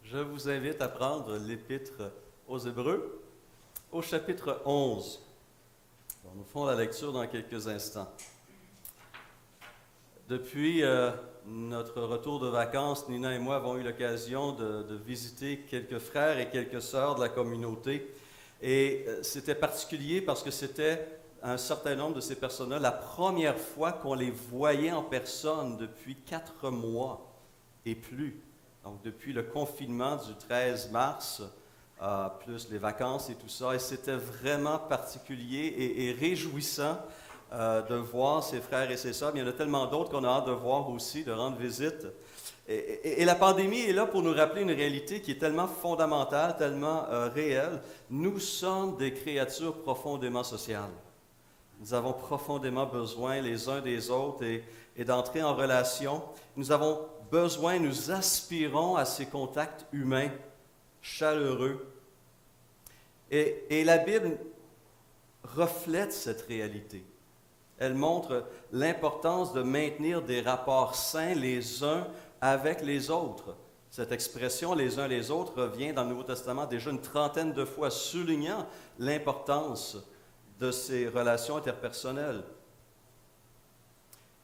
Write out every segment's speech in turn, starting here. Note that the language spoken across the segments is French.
Je vous invite à prendre l'Épître aux Hébreux, au chapitre 11. Nous ferons la lecture dans quelques instants. Depuis notre retour de vacances, Nina et moi avons eu l'occasion de visiter quelques frères et quelques sœurs de la communauté. Et c'était particulier parce que c'était un certain nombre de ces personnes-là la première fois qu'on les voyait en personne depuis 4 mois et plus. Donc, depuis le confinement du 13 mars, plus les vacances et tout ça. Et c'était vraiment particulier et réjouissant de voir ces frères et ces sœurs. Mais il y en a tellement d'autres qu'on a hâte de voir aussi, de rendre visite. Et la pandémie est là pour nous rappeler une réalité qui est tellement fondamentale, tellement réelle. Nous sommes des créatures profondément sociales. Nous avons profondément besoin les uns des autres et d'entrer en relation. Nous avons besoin, nous aspirons à ces contacts humains, chaleureux. Et la Bible reflète cette réalité. Elle montre l'importance de maintenir des rapports sains les uns avec les autres. Cette expression « les uns les autres » revient dans le Nouveau Testament déjà une trentaine de fois, soulignant l'importance de ces relations interpersonnelles.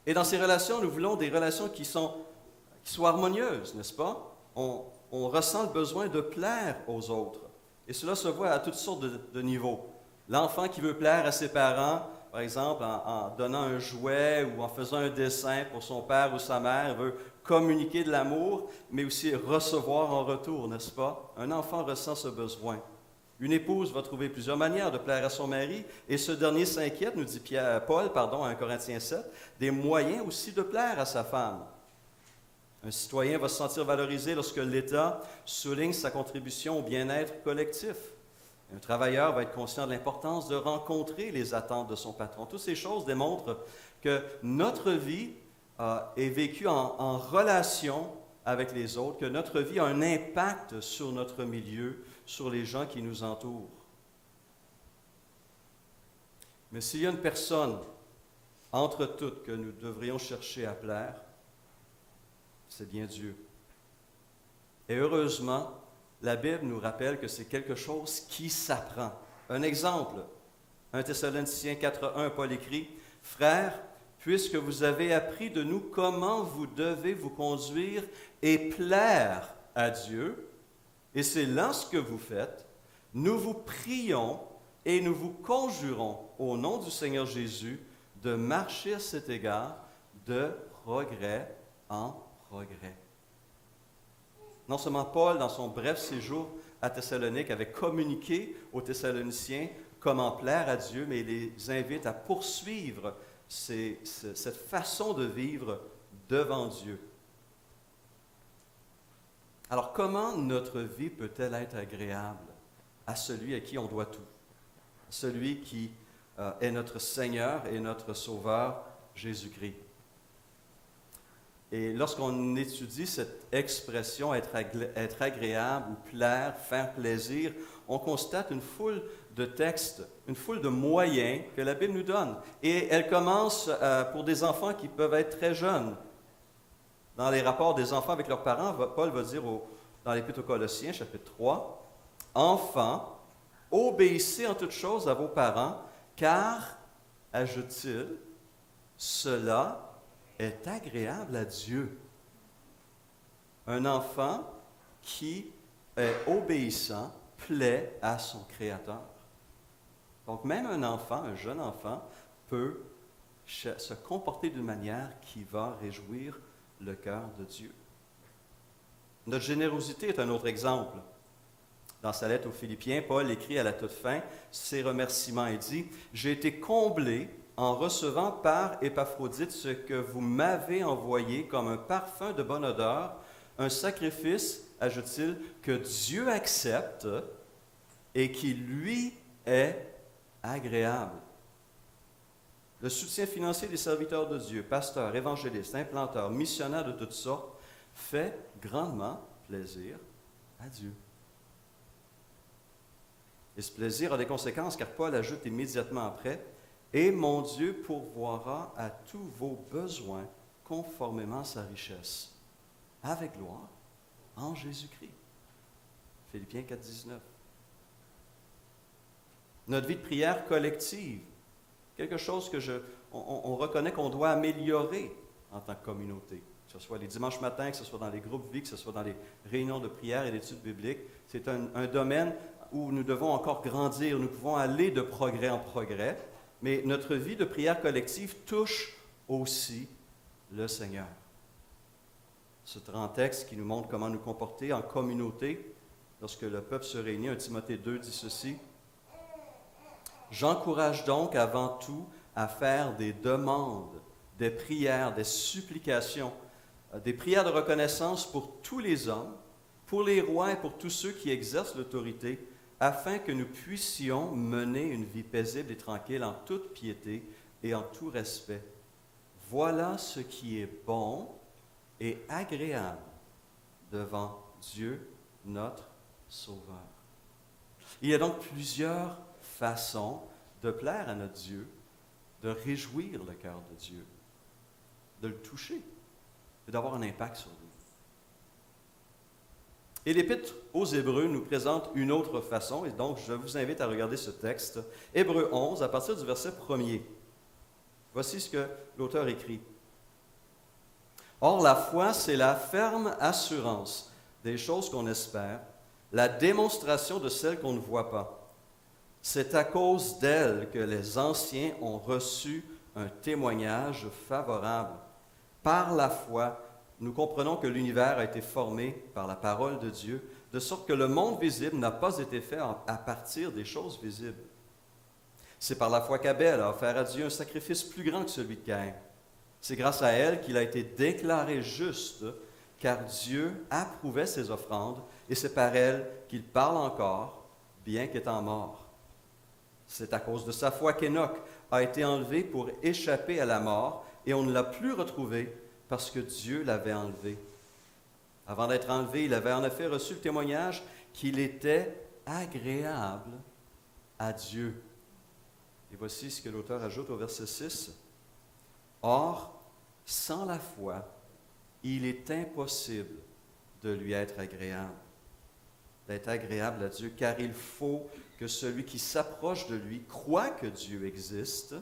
Et dans ces relations, nous voulons des relations qui soient harmonieuses, n'est-ce pas? On ressent le besoin de plaire aux autres. Et cela se voit à toutes sortes de niveaux. L'enfant qui veut plaire à ses parents, par exemple, en donnant un jouet ou en faisant un dessin pour son père ou sa mère, veut communiquer de l'amour, mais aussi recevoir en retour, n'est-ce pas? Un enfant ressent ce besoin. Une épouse va trouver plusieurs manières de plaire à son mari, et ce dernier s'inquiète, nous dit Paul, à 1 Corinthiens 7, des moyens aussi de plaire à sa femme. Un citoyen va se sentir valorisé lorsque l'État souligne sa contribution au bien-être collectif. Un travailleur va être conscient de l'importance de rencontrer les attentes de son patron. Toutes ces choses démontrent que notre vie est vécue en relation avec les autres, que notre vie a un impact sur notre milieu, sur les gens qui nous entourent. Mais s'il y a une personne entre toutes que nous devrions chercher à plaire, c'est bien Dieu. Et heureusement, la Bible nous rappelle que c'est quelque chose qui s'apprend. Un exemple, 1 Thessaloniciens 4.1, Paul écrit, « Frères, puisque vous avez appris de nous comment vous devez vous conduire et plaire à Dieu, et c'est là ce que vous faites, nous vous prions et nous vous conjurons au nom du Seigneur Jésus de marcher à cet égard de progrès en progrès. » Non seulement Paul, dans son bref séjour à Thessalonique, avait communiqué aux Thessaloniciens comment plaire à Dieu, mais il les invite à poursuivre cette façon de vivre devant Dieu. Alors, comment notre vie peut-elle être agréable à celui à qui on doit tout? Celui qui est notre Seigneur et notre Sauveur, Jésus-Christ. Et lorsqu'on étudie cette expression être agréable ou plaire, faire plaisir, on constate une foule de textes, une foule de moyens que la Bible nous donne. Et elle commence pour des enfants qui peuvent être très jeunes. Dans les rapports des enfants avec leurs parents, Paul va dire dans l'Épître aux Colossiens, chapitre 3, « Enfants, obéissez en toutes choses à vos parents, car, ajoute-t-il, cela est agréable à Dieu. » Un enfant qui est obéissant plaît à son Créateur. Donc même un enfant, un jeune enfant, peut se comporter d'une manière qui va réjouir le cœur de Dieu. Notre générosité est un autre exemple. Dans sa lettre aux Philippiens, Paul écrit à la toute fin ses remerciements et dit « J'ai été comblé en recevant par Épaphrodite ce que vous m'avez envoyé comme un parfum de bonne odeur, un sacrifice, ajoute-t-il, que Dieu accepte et qui lui est agréable. » Le soutien financier des serviteurs de Dieu, pasteurs, évangélistes, implanteurs, missionnaires de toutes sortes, fait grandement plaisir à Dieu. Et ce plaisir a des conséquences, car Paul ajoute immédiatement après, « Et mon Dieu pourvoira à tous vos besoins conformément à sa richesse, avec gloire, en Jésus-Christ. » Philippiens 4, 19. Notre vie de prière collective, quelque chose on reconnaît qu'on doit améliorer en tant que communauté. Que ce soit les dimanches matins, que ce soit dans les groupes vie, que ce soit dans les réunions de prière et d'études bibliques. C'est un domaine où nous devons encore grandir, nous pouvons aller de progrès en progrès, mais notre vie de prière collective touche aussi le Seigneur. Ce grand texte qui nous montre comment nous comporter en communauté lorsque le peuple se réunit. 1 Timothée 2 dit ceci. « J'encourage donc avant tout à faire des demandes, des prières, des supplications, des prières de reconnaissance pour tous les hommes, pour les rois et pour tous ceux qui exercent l'autorité, afin que nous puissions mener une vie paisible et tranquille en toute piété et en tout respect. Voilà ce qui est bon et agréable devant Dieu, notre Sauveur. » Il y a donc plusieurs façons de plaire à notre Dieu, de réjouir le cœur de Dieu, de le toucher et d'avoir un impact sur lui. Et l'Épître aux Hébreux nous présente une autre façon, et donc je vous invite à regarder ce texte, Hébreux 11, à partir du verset 1er. Voici ce que l'auteur écrit. « Or, la foi, c'est la ferme assurance des choses qu'on espère, la démonstration de celles qu'on ne voit pas. C'est à cause d'elle que les anciens ont reçu un témoignage favorable. Par la foi, nous comprenons que l'univers a été formé par la parole de Dieu, de sorte que le monde visible n'a pas été fait à partir des choses visibles. C'est par la foi qu'Abel a offert à Dieu un sacrifice plus grand que celui de Caïn. C'est grâce à elle qu'il a été déclaré juste, car Dieu approuvait ses offrandes, et c'est par elle qu'il parle encore, bien qu'étant mort. C'est à cause de sa foi qu'Enoch a été enlevé pour échapper à la mort, et on ne l'a plus retrouvé parce que Dieu l'avait enlevé. Avant d'être enlevé, il avait en effet reçu le témoignage qu'il était agréable à Dieu. Et voici ce que l'auteur ajoute au verset 6. Or, sans la foi, il est impossible de lui être agréable, d'être agréable à Dieu, car il faut que celui qui s'approche de lui croit que Dieu existe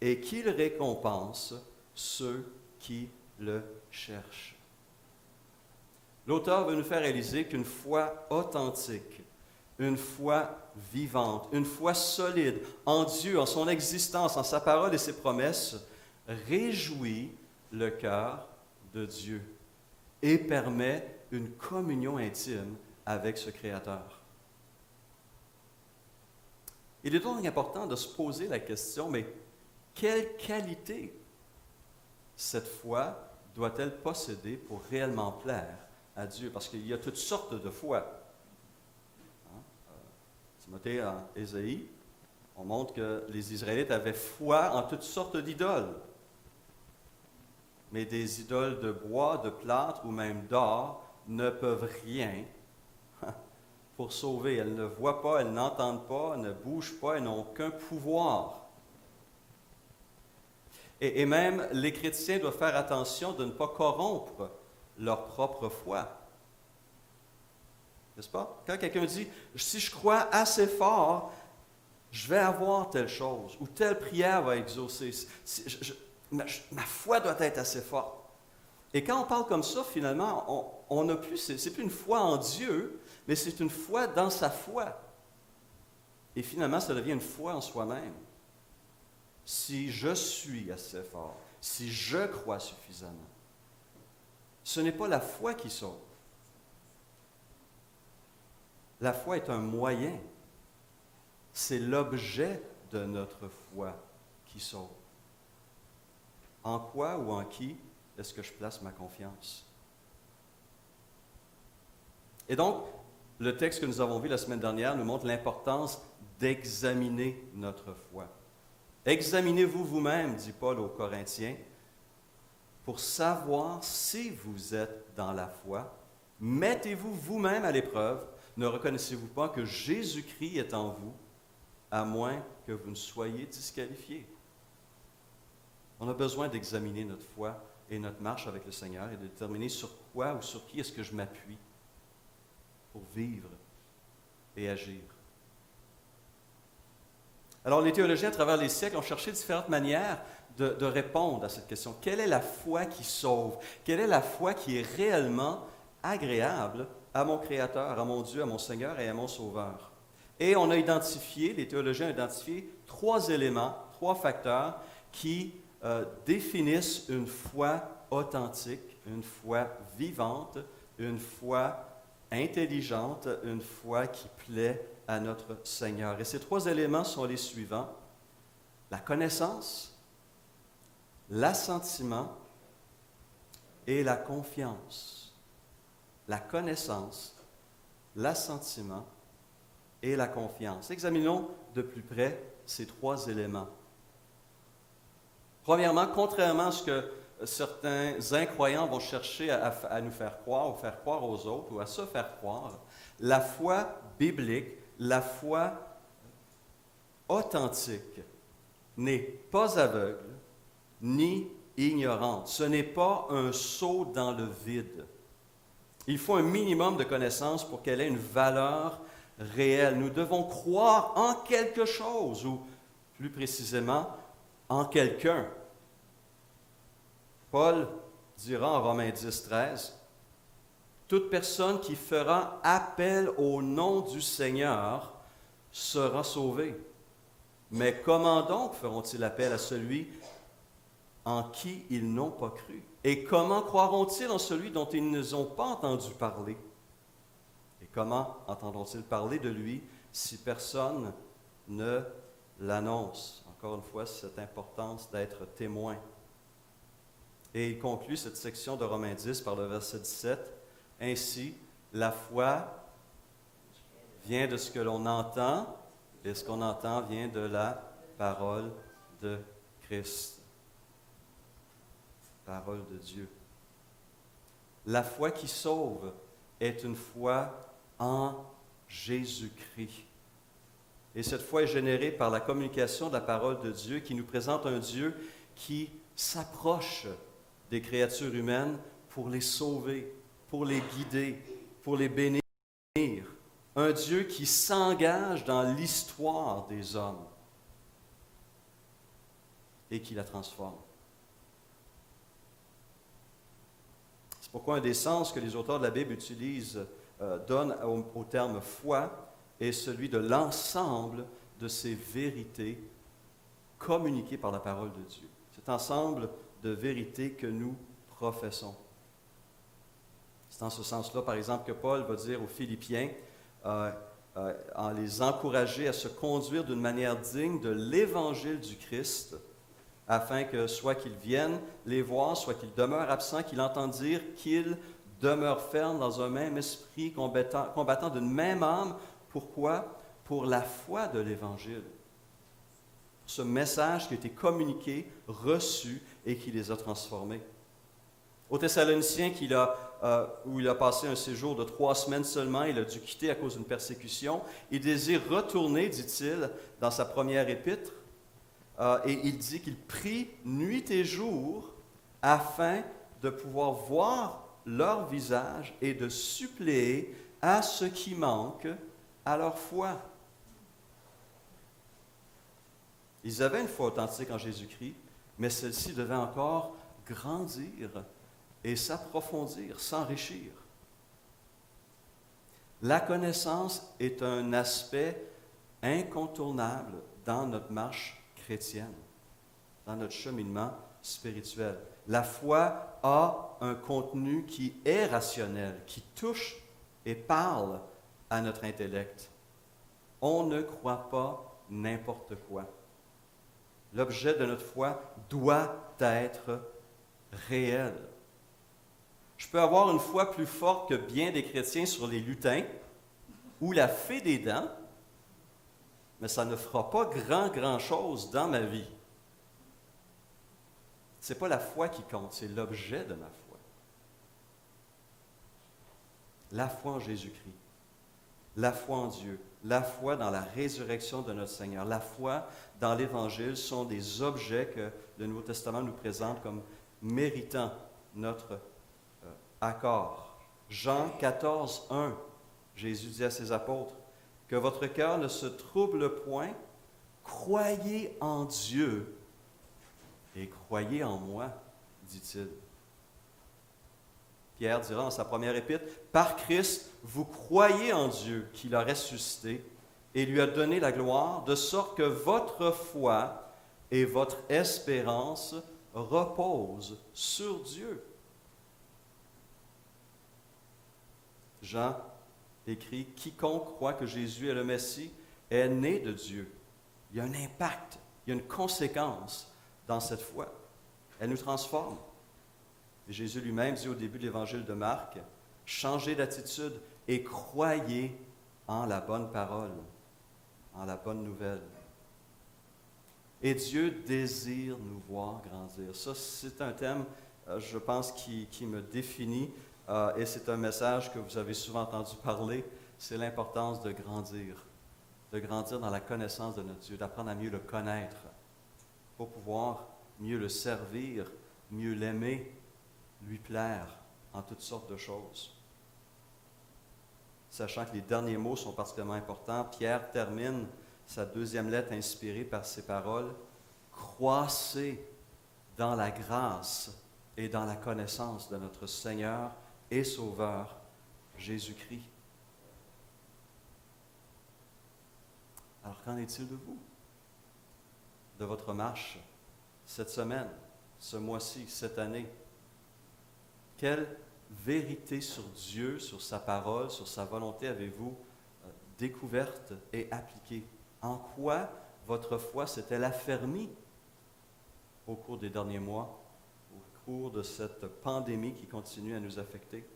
et qu'il récompense ceux qui le cherchent. L'auteur veut nous faire réaliser qu'une foi authentique, une foi vivante, une foi solide en Dieu, en son existence, en sa parole et ses promesses, réjouit le cœur de Dieu et permet une communion intime avec ce Créateur. Il est donc important de se poser la question, mais quelle qualité cette foi doit-elle posséder pour réellement plaire à Dieu? Parce qu'il y a toutes sortes de foi. Timothée en Ésaïe, on montre que les Israélites avaient foi en toutes sortes d'idoles. Mais des idoles de bois, de plâtre ou même d'or ne peuvent rien pour sauver. Elles ne voient pas, elles n'entendent pas, elles ne bougent pas, elles n'ont aucun pouvoir. Et même les chrétiens doivent faire attention de ne pas corrompre leur propre foi. N'est-ce pas? Quand quelqu'un dit « si je crois assez fort, je vais avoir telle chose » ou « telle prière va exaucer », ma foi doit être assez forte. Et quand on parle comme ça, finalement, on n'a plus, c'est plus une foi en Dieu, mais c'est une foi dans sa foi. Et finalement, ça devient une foi en soi-même. Si je suis assez fort, si je crois suffisamment, ce n'est pas la foi qui sauve. La foi est un moyen. C'est l'objet de notre foi qui sauve. En quoi ou en qui est-ce que je place ma confiance? Et donc, le texte que nous avons vu la semaine dernière nous montre l'importance d'examiner notre foi. Examinez-vous vous-même, dit Paul aux Corinthiens, pour savoir si vous êtes dans la foi. Mettez-vous vous-même à l'épreuve. Ne reconnaissez-vous pas que Jésus-Christ est en vous, à moins que vous ne soyez disqualifiés? On a besoin d'examiner notre foi et notre marche avec le Seigneur et de déterminer sur quoi ou sur qui est-ce que je m'appuie pour vivre et agir. Alors, les théologiens, à travers les siècles, ont cherché différentes manières de répondre à cette question. Quelle est la foi qui sauve? Quelle est la foi qui est réellement agréable à mon Créateur, à mon Dieu, à mon Seigneur et à mon Sauveur? Et on a identifié, les théologiens ont identifié 3 éléments, 3 facteurs qui définissent une foi authentique, une foi vivante, une foi intelligente, une foi qui plaît à notre Seigneur. Et ces 3 éléments sont les suivants: la connaissance, l'assentiment et la confiance. La connaissance, l'assentiment et la confiance. Examinons de plus près ces 3 éléments. Premièrement, contrairement à ce que certains incroyants vont chercher à nous faire croire, ou faire croire aux autres, ou à se faire croire, la foi biblique, la foi authentique, n'est pas aveugle ni ignorante. Ce n'est pas un saut dans le vide. Il faut un minimum de connaissances pour qu'elle ait une valeur réelle. Nous devons croire en quelque chose, ou plus précisément, en quelqu'un. Paul dira en Romains 10, 13, « Toute personne qui fera appel au nom du Seigneur sera sauvée. Mais comment donc feront-ils appel à celui en qui ils n'ont pas cru? Et comment croiront-ils en celui dont ils n'ont pas entendu parler? Et comment entendront-ils parler de lui si personne ne l'annonce? » Encore une fois, cette importance d'être témoin. Et il conclut cette section de Romains 10 par le verset 17. « Ainsi, la foi vient de ce que l'on entend, et ce qu'on entend vient de la parole de Christ. » Parole de Dieu. La foi qui sauve est une foi en Jésus-Christ. Et cette foi est générée par la communication de la parole de Dieu qui nous présente un Dieu qui s'approche des créatures humaines pour les sauver, pour les guider, pour les bénir. Un Dieu qui s'engage dans l'histoire des hommes et qui la transforme. C'est pourquoi un des sens que les auteurs de la Bible utilisent, donnent au terme foi, est celui de l'ensemble de ces vérités communiquées par la parole de Dieu. Cet ensemble de vérités que nous professons. C'est en ce sens-là, par exemple, que Paul va dire aux Philippiens, en les encourager à se conduire d'une manière digne de l'évangile du Christ, afin que soit qu'ils viennent les voir, soit qu'ils demeurent absents, qu'ils entendent dire qu'ils demeurent fermes dans un même esprit, combattant d'une même âme. Pourquoi? Pour la foi de l'Évangile. Ce message qui a été communiqué, reçu et qui les a transformés. Aux Thessaloniciens, où il a passé un séjour de 3 semaines seulement, il a dû quitter à cause d'une persécution. Il désire retourner, dit-il, dans sa première épître, et il dit qu'il prie nuit et jour afin de pouvoir voir leur visage et de suppléer à ce qui manque à leur foi. Ils avaient une foi authentique en Jésus-Christ, mais celle-ci devait encore grandir et s'approfondir, s'enrichir. La connaissance est un aspect incontournable dans notre marche chrétienne, dans notre cheminement spirituel. La foi a un contenu qui est rationnel, qui touche et parle à notre intellect. On ne croit pas n'importe quoi. L'objet de notre foi doit être réel. Je peux avoir une foi plus forte que bien des chrétiens sur les lutins ou la fée des dents, mais ça ne fera pas grand-chose dans ma vie. Ce n'est pas la foi qui compte, c'est l'objet de ma foi. La foi en Jésus-Christ, la foi en Dieu, la foi dans la résurrection de notre Seigneur, la foi dans l'Évangile sont des objets que le Nouveau Testament nous présente comme méritant notre accord. Jean 14, 1, Jésus dit à ses apôtres, « que votre cœur ne se trouble point. Croyez en Dieu et croyez en moi, dit-il. Pierre dira dans sa première épître, « Par Christ, vous croyez en Dieu qui l'a ressuscité et lui a donné la gloire, de sorte que votre foi et votre espérance reposent sur Dieu. » Jean écrit, « Quiconque croit que Jésus est le Messie est né de Dieu. » Il y a un impact, il y a une conséquence dans cette foi. Elle nous transforme. Et Jésus lui-même dit au début de l'évangile de Marc, « Changez d'attitude et croyez en la bonne parole, en la bonne nouvelle. » Et Dieu désire nous voir grandir. Ça, c'est un thème, je pense, qui me définit. Et c'est un message que vous avez souvent entendu parler. C'est l'importance de grandir dans la connaissance de notre Dieu, d'apprendre à mieux le connaître, pour pouvoir mieux le servir, mieux l'aimer, lui plaire en toutes sortes de choses. Sachant que les derniers mots sont particulièrement importants, Pierre termine sa deuxième lettre inspirée par ces paroles, « Croissez dans la grâce et dans la connaissance de notre Seigneur et Sauveur, Jésus-Christ. » Alors, qu'en est-il de vous? De votre marche cette semaine, ce mois-ci, cette année? Quelle vérité sur Dieu, sur sa parole, sur sa volonté avez-vous découverte et appliquée? En quoi votre foi s'est-elle affermie au cours des derniers mois, au cours de cette pandémie qui continue à nous affecter?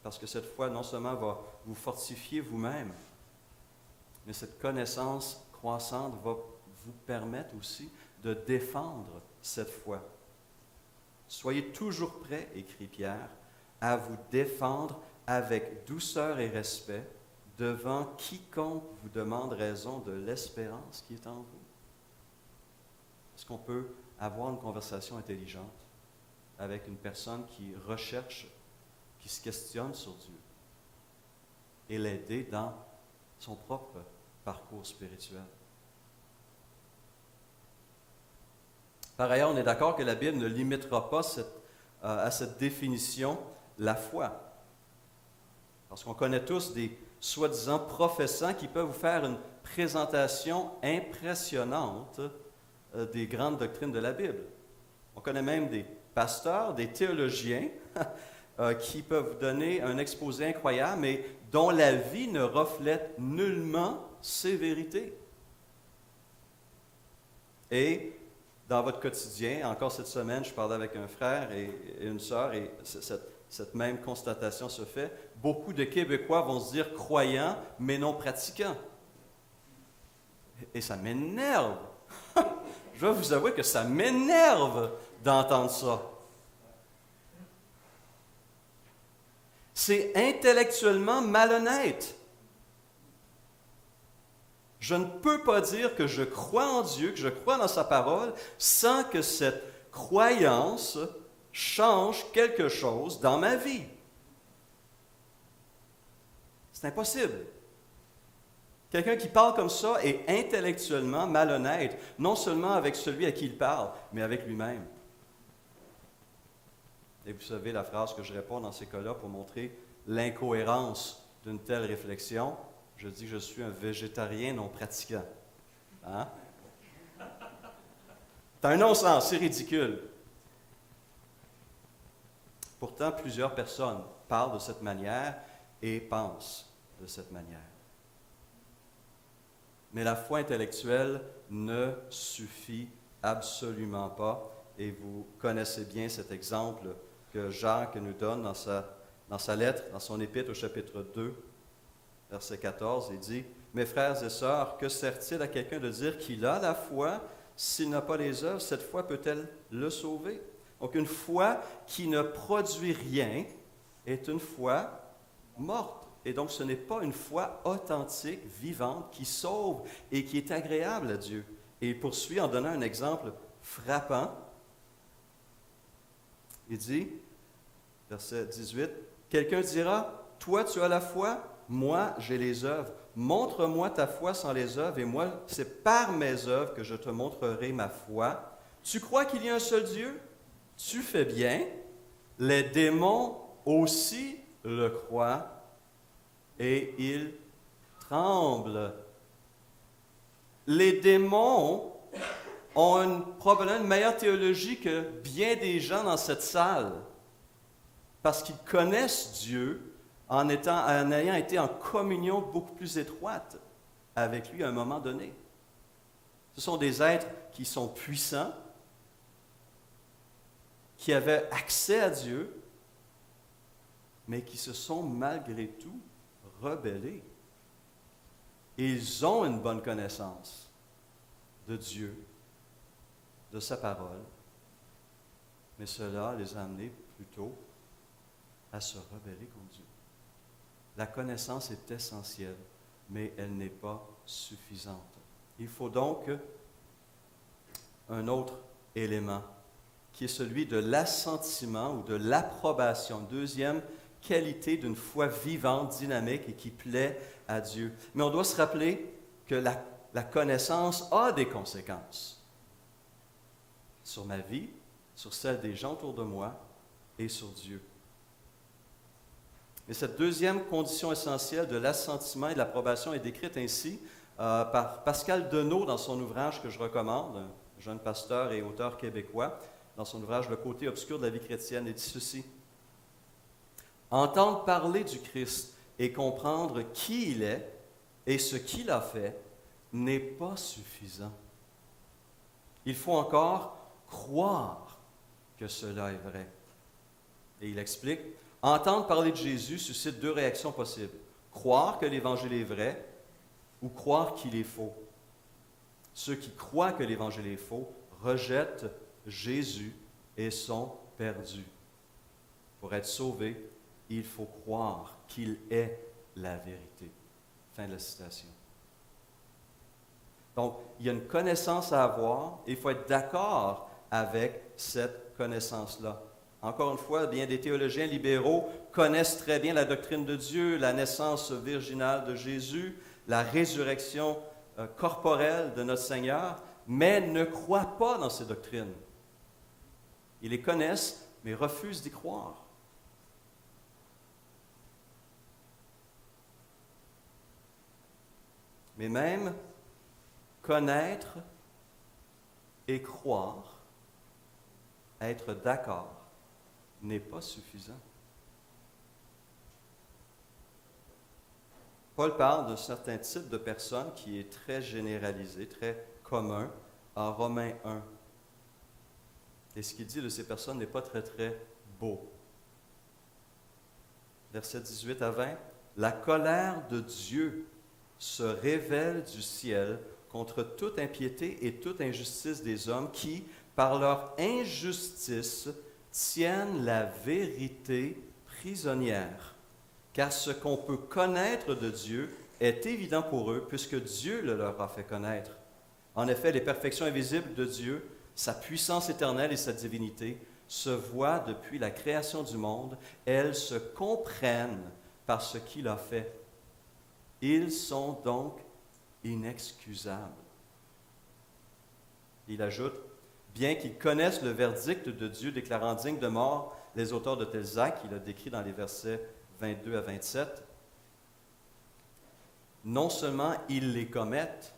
Parce que cette foi, non seulement va vous fortifier vous-même, mais cette connaissance croissante va vous permettre aussi de défendre cette foi. Soyez toujours prêts, écrit Pierre, à vous défendre avec douceur et respect devant quiconque vous demande raison de l'espérance qui est en vous. Est-ce qu'on peut avoir une conversation intelligente avec une personne qui recherche, qui se questionne sur Dieu et l'aider dans son propre parcours spirituel? Par ailleurs, on est d'accord que la Bible ne limitera pas à cette définition la foi. Parce qu'on connaît tous des soi-disant professants qui peuvent vous faire une présentation impressionnante des grandes doctrines de la Bible. On connaît même des pasteurs, des théologiens qui peuvent vous donner un exposé incroyable, mais dont la vie ne reflète nullement ces vérités. Et dans votre quotidien, encore cette semaine, je parlais avec un frère et une sœur, et cette même constatation se fait. Beaucoup de Québécois vont se dire croyants, mais non pratiquants. Et ça m'énerve. Je vais vous avouer que ça m'énerve d'entendre ça. C'est intellectuellement malhonnête. Je ne peux pas dire que je crois en Dieu, que je crois dans sa parole, sans que cette croyance change quelque chose dans ma vie. C'est impossible. Quelqu'un qui parle comme ça est intellectuellement malhonnête, non seulement avec celui à qui il parle, mais avec lui-même. Et vous savez la phrase que je réponds dans ces cas-là pour montrer l'incohérence d'une telle réflexion. Je dis que je suis un végétarien non pratiquant. Hein? C'est un non-sens, c'est ridicule. Pourtant, plusieurs personnes parlent de cette manière et pensent de cette manière. Mais la foi intellectuelle ne suffit absolument pas. Et vous connaissez bien cet exemple que Jacques nous donne dans sa lettre, dans son épître au chapitre 2, verset 14. Il dit, « Mes frères et sœurs, que sert-il à quelqu'un de dire qu'il a la foi s'il n'a pas les œuvres? Cette foi peut-elle le sauver? » Donc, une foi qui ne produit rien est une foi morte. Et donc, ce n'est pas une foi authentique, vivante, qui sauve et qui est agréable à Dieu. Et il poursuit en donnant un exemple frappant. Il dit, verset 18, « Quelqu'un dira, Toi, tu as la foi, moi, j'ai les œuvres. Montre-moi ta foi sans les œuvres, et moi, c'est par mes œuvres que je te montrerai ma foi. Tu crois qu'il y a un seul Dieu? Tu fais bien. Les démons aussi le croient, et ils tremblent. Les démons ont probablement une meilleure théologie que bien des gens dans cette salle, parce qu'ils connaissent Dieu en ayant été en communion beaucoup plus étroite avec lui à un moment donné. Ce sont des êtres qui sont puissants, qui avaient accès à Dieu, mais qui se sont malgré tout rebellés. Et ils ont une bonne connaissance de Dieu, de sa parole, mais cela les a amenés plutôt à se rebeller contre Dieu. La connaissance est essentielle, mais elle n'est pas suffisante. Il faut donc un autre élément, qui est celui de l'assentiment ou de l'approbation. Deuxième qualité d'une foi vivante, dynamique et qui plaît à Dieu. Mais on doit se rappeler que la connaissance a des conséquences sur ma vie, sur celle des gens autour de moi et sur Dieu. Et cette deuxième condition essentielle de l'assentiment et de l'approbation est décrite ainsi par Pascal Denot dans son ouvrage que je recommande, un jeune pasteur et auteur québécois, dans son ouvrage Le côté obscur de la vie chrétienne. Il dit ceci: entendre parler du Christ et comprendre qui il est et ce qu'il a fait n'est pas suffisant. Il faut encore croire que cela est vrai. Et il explique: entendre parler de Jésus suscite deux réactions possibles. Croire que l'Évangile est vrai ou croire qu'il est faux. Ceux qui croient que l'Évangile est faux rejettent Jésus et sont perdus. Pour être sauvés, il faut croire qu'il est la vérité. Fin de la citation. Donc, il y a une connaissance à avoir et il faut être d'accord avec cette connaissance-là. Encore une fois, bien des théologiens libéraux connaissent très bien la doctrine de Dieu, la naissance virginale de Jésus, la résurrection corporelle de notre Seigneur, mais ne croient pas dans ces doctrines. Ils les connaissent, mais refusent d'y croire. Mais même connaître et croire, être d'accord, n'est pas suffisant. Paul parle d'un certain type de personne qui est très généralisé, très commun, en Romains 1. Et ce qu'il dit de ces personnes n'est pas très, très beau. Versets 18 à 20. La colère de Dieu se révèle du ciel contre toute impiété et toute injustice des hommes qui, par leur injustice, tiennent la vérité prisonnière. Car ce qu'on peut connaître de Dieu est évident pour eux, puisque Dieu le leur a fait connaître. En effet, les perfections invisibles de Dieu, sa puissance éternelle et sa divinité, se voient depuis la création du monde. Elles se comprennent par ce qu'il a fait. Ils sont donc inexcusables. Il ajoute: bien qu'ils connaissent le verdict de Dieu déclarant dignes de mort les auteurs de tels actes, qu'il a décrit dans les versets 22 à 27, non seulement ils les commettent,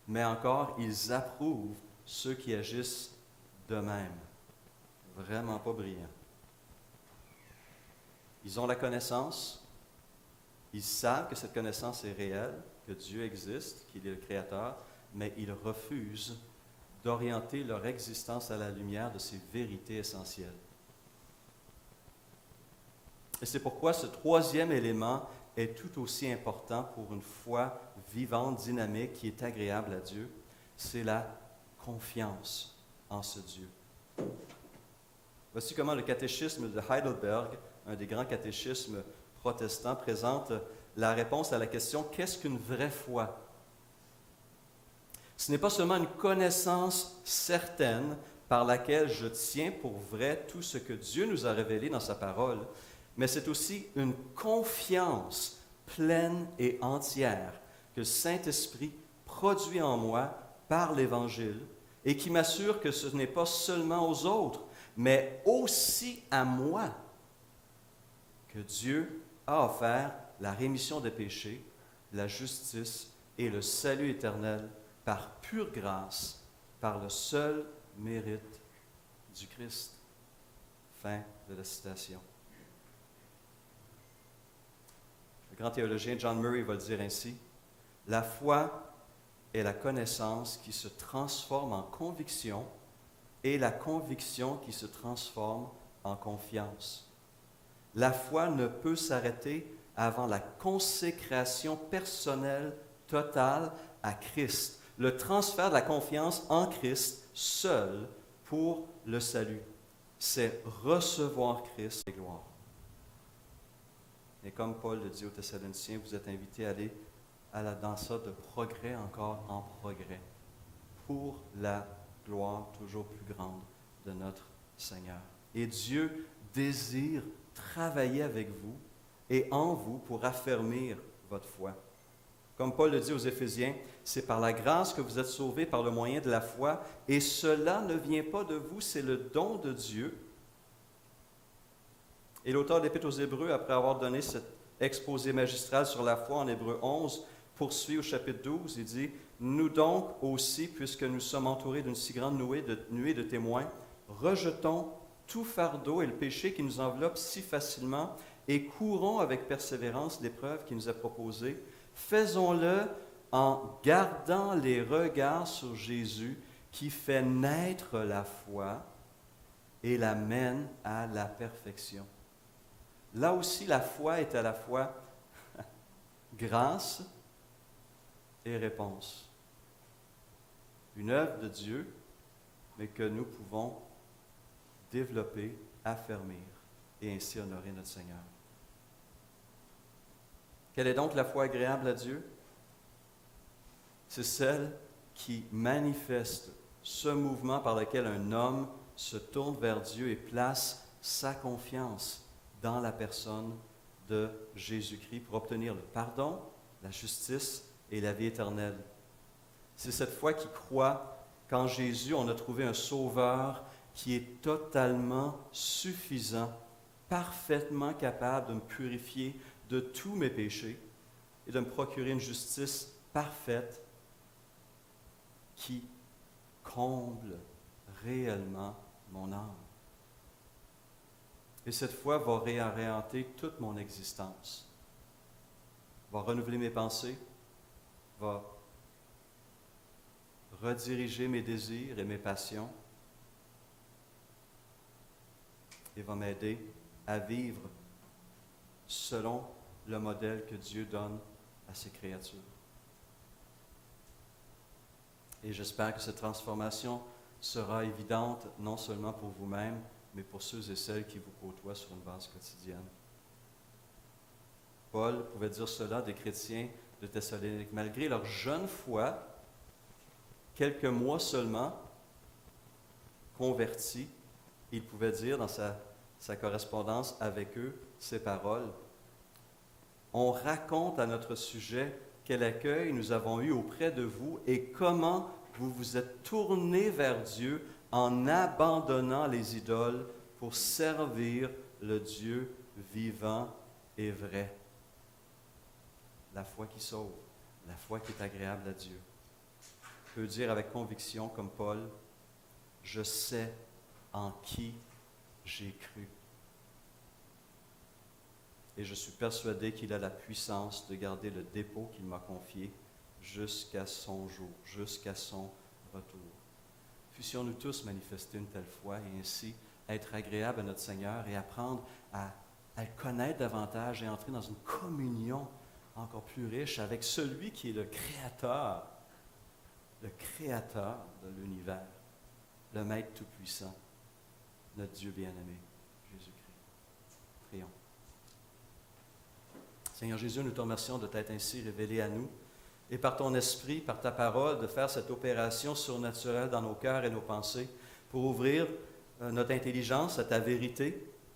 mais encore ils approuvent ceux qui agissent de même. Vraiment pas brillant. Ils ont la connaissance, ils savent que cette connaissance est réelle, que Dieu existe, qu'il est le Créateur, mais ils refusent d'orienter leur existence à la lumière de ces vérités essentielles. Et c'est pourquoi ce troisième élément est tout aussi important pour une foi vivante, dynamique, qui est agréable à Dieu. C'est la confiance en ce Dieu. Voici comment le catéchisme de Heidelberg, un des grands catéchismes protestants, présente la réponse à la question « Qu'est-ce qu'une vraie foi ?» Ce n'est pas seulement une connaissance certaine par laquelle je tiens pour vrai tout ce que Dieu nous a révélé dans sa parole, mais c'est aussi une confiance pleine et entière que le Saint-Esprit produit en moi par l'Évangile et qui m'assure que ce n'est pas seulement aux autres, mais aussi à moi que Dieu a offert la rémission des péchés, la justice et le salut éternel par pure grâce, par le seul mérite du Christ. Fin de la citation. Le grand théologien John Murray va le dire ainsi: la foi est la connaissance qui se transforme en conviction et la conviction qui se transforme en confiance. La foi ne peut s'arrêter avant la consécration personnelle totale à Christ, le transfert de la confiance en Christ seul pour le salut. C'est recevoir Christ et gloire. Et comme Paul le dit aux Thessaloniciens, vous êtes invités à aller dans ça de progrès encore en progrès, pour la gloire toujours plus grande de notre Seigneur. Et Dieu désire travailler avec vous et en vous pour affermir votre foi. Comme Paul le dit aux Éphésiens, c'est par la grâce que vous êtes sauvés par le moyen de la foi, et cela ne vient pas de vous, c'est le don de Dieu. Et l'auteur de l'Épître aux Hébreux, après avoir donné cet exposé magistral sur la foi en Hébreux 11, poursuit au chapitre 12, il dit « Nous donc aussi, puisque nous sommes entourés d'une si grande nuée de témoins, rejetons tout fardeau et le péché qui nous enveloppe si facilement et courons avec persévérance l'épreuve qui nous est proposée. Faisons-le en gardant les regards sur Jésus qui fait naître la foi et la mène à la perfection. » Là aussi, la foi est à la fois grâce et réponse. Une œuvre de Dieu, mais que nous pouvons développer, affermir et ainsi honorer notre Seigneur. Quelle est donc la foi agréable à Dieu? C'est celle qui manifeste ce mouvement par lequel un homme se tourne vers Dieu et place sa confiance dans la personne de Jésus-Christ pour obtenir le pardon, la justice et la vie éternelle. C'est cette foi qui croit qu'en Jésus, on a trouvé un sauveur qui est totalement suffisant, parfaitement capable de me purifier de tous mes péchés et de me procurer une justice parfaite qui comble réellement mon âme. Et cette foi va réorienter toute mon existence, va renouveler mes pensées, va rediriger mes désirs et mes passions et va m'aider à vivre selon le modèle que Dieu donne à ses créatures. Et j'espère que cette transformation sera évidente non seulement pour vous-même, mais pour ceux et celles qui vous côtoient sur une base quotidienne. Paul pouvait dire cela des chrétiens de Thessalonique. Malgré leur jeune foi, quelques mois seulement convertis, il pouvait dire dans sa correspondance avec eux ces paroles. On raconte à notre sujet quel accueil nous avons eu auprès de vous et comment vous vous êtes tournés vers Dieu en abandonnant les idoles pour servir le Dieu vivant et vrai. La foi qui sauve, la foi qui est agréable à Dieu. Je peux dire avec conviction, comme Paul, je sais en qui j'ai cru. Et je suis persuadé qu'il a la puissance de garder le dépôt qu'il m'a confié jusqu'à son jour, jusqu'à son retour. Puissions-nous tous manifester une telle foi et ainsi être agréables à notre Seigneur et apprendre à le connaître davantage et entrer dans une communion encore plus riche avec celui qui est le Créateur de l'univers, le Maître Tout-Puissant, notre Dieu bien-aimé, Jésus-Christ. Prions. Seigneur Jésus, nous te remercions de t'être ainsi révélé à nous et par ton esprit, par ta parole, de faire cette opération surnaturelle dans nos cœurs et nos pensées pour ouvrir notre intelligence à ta vérité